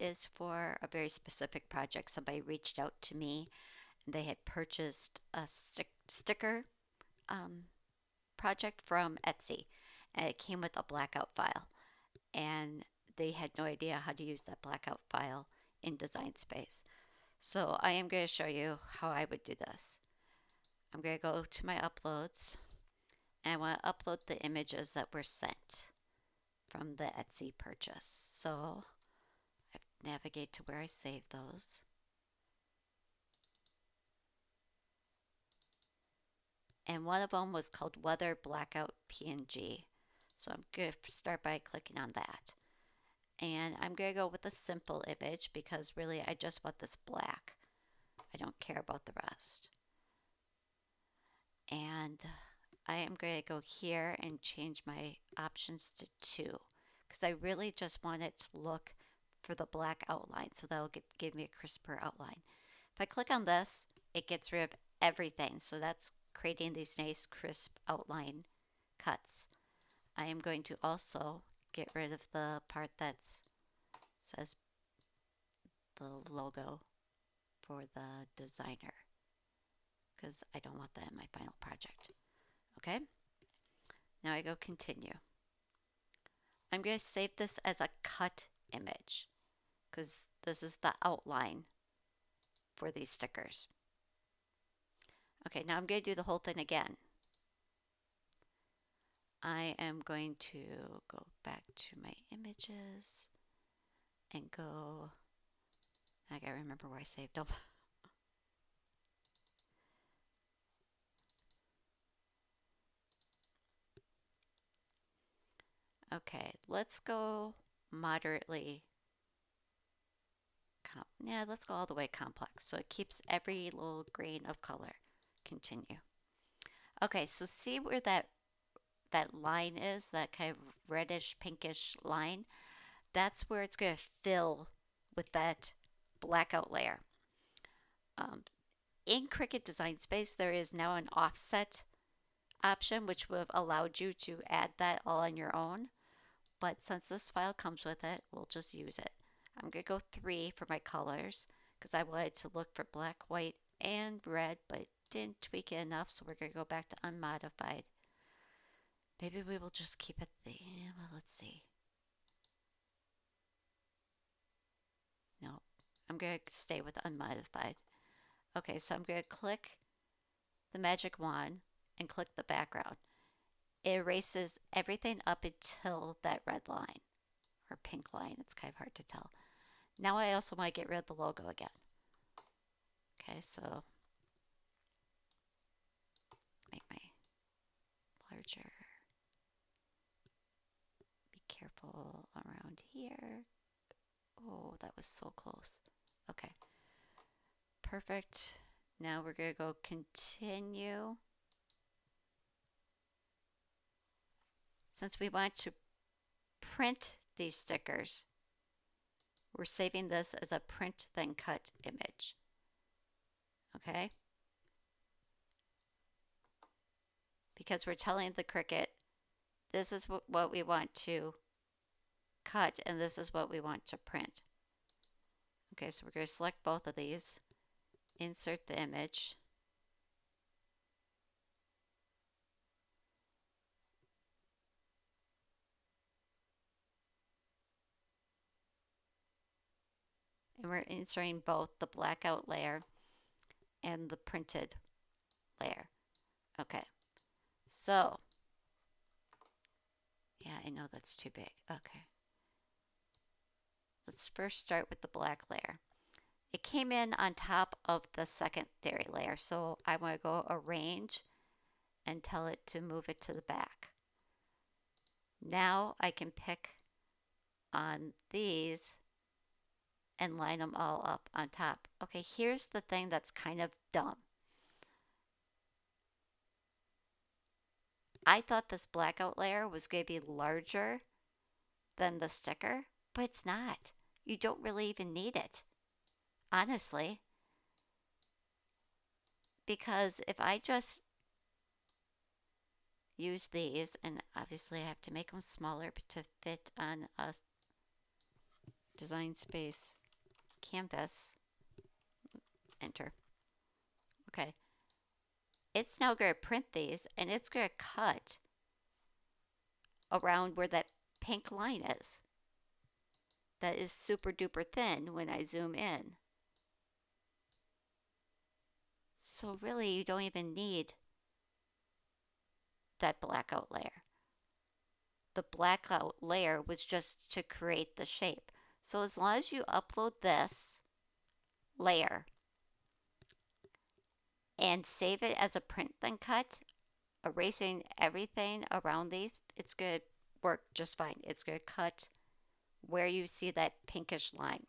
is for a very specific project. Somebody reached out to me and they had purchased a sticker um, project from Etsy, and it came with a Blackout file, and they had no idea how to use that Blackout file in Design Space. So I am going to show you how I would do this. I'm going to go to my uploads, and I want to upload the images that were sent from the Etsy purchase. So I navigate to where I saved those. And one of them was called Weather Blackout PNG. So I'm going to start by clicking on that. And I'm going to go with a simple image because really I just want this black. I don't care about the rest. And I am going to go here and change my options to 2 because I really just want it to look for the black outline, so that'll give me a crisper outline. If I click on this, it gets rid of everything, so that's creating these nice crisp outline cuts. I am going to also get rid of the part that says the logo for the designer because I don't want that in my final project. Okay, now I go continue. I'm going to save this as a cut image because this is the outline for these stickers. Okay, now I'm going to do the whole thing again. I am going to go back to my images and go, I gotta remember where I saved them. Okay, let's go moderately, let's go all the way complex. So it keeps every little grain of color. Continue. Okay, so see where that line is, that kind of reddish pinkish line? That's where it's going to fill with that blackout layer. In Cricut Design Space, there is now an offset option, which would have allowed you to add that all on your own. But since this file comes with it, we'll just use it. I'm going to go 3 for my colors because I wanted to look for black, white, and red, but didn't tweak it enough, so we're going to go back to unmodified. Maybe we will just keep it the, well, let's see. No, I'm going to stay with unmodified. Okay, so I'm going to click the magic wand and click the background. It erases everything up until that red line or pink line. It's kind of hard to tell. Now I also want to get rid of the logo again. Okay, so make my larger. Be careful around here. Oh, that was so close. Okay, perfect. Now we're going to go continue. Since we want to print these stickers, we're saving this as a print then cut image. Okay? Because we're telling the Cricut, this is what we want to cut and this is what we want to print. Okay, so we're going to select both of these, insert the image. And we're inserting both the blackout layer and the printed layer. Okay, so, yeah, I know that's too big. Okay. Let's first start with the black layer. It came in on top of the secondary layer, so I want to go arrange and tell it to move it to the back. Now I can pick on these and line them all up on top. Okay, here's the thing that's kind of dumb. I thought this blackout layer was going to be larger than the sticker, but it's not. You don't really even need it, honestly. Because if I just use these, and obviously I have to make them smaller to fit on a design space canvas, enter. Okay. It's now going to print these and it's going to cut around where that pink line is. That is super duper thin when I zoom in. So really you don't even need that blackout layer. The blackout layer was just to create the shape. So as long as you upload this layer and save it as a print then cut, erasing everything around these, it's going to work just fine. It's going to cut where you see that pinkish line.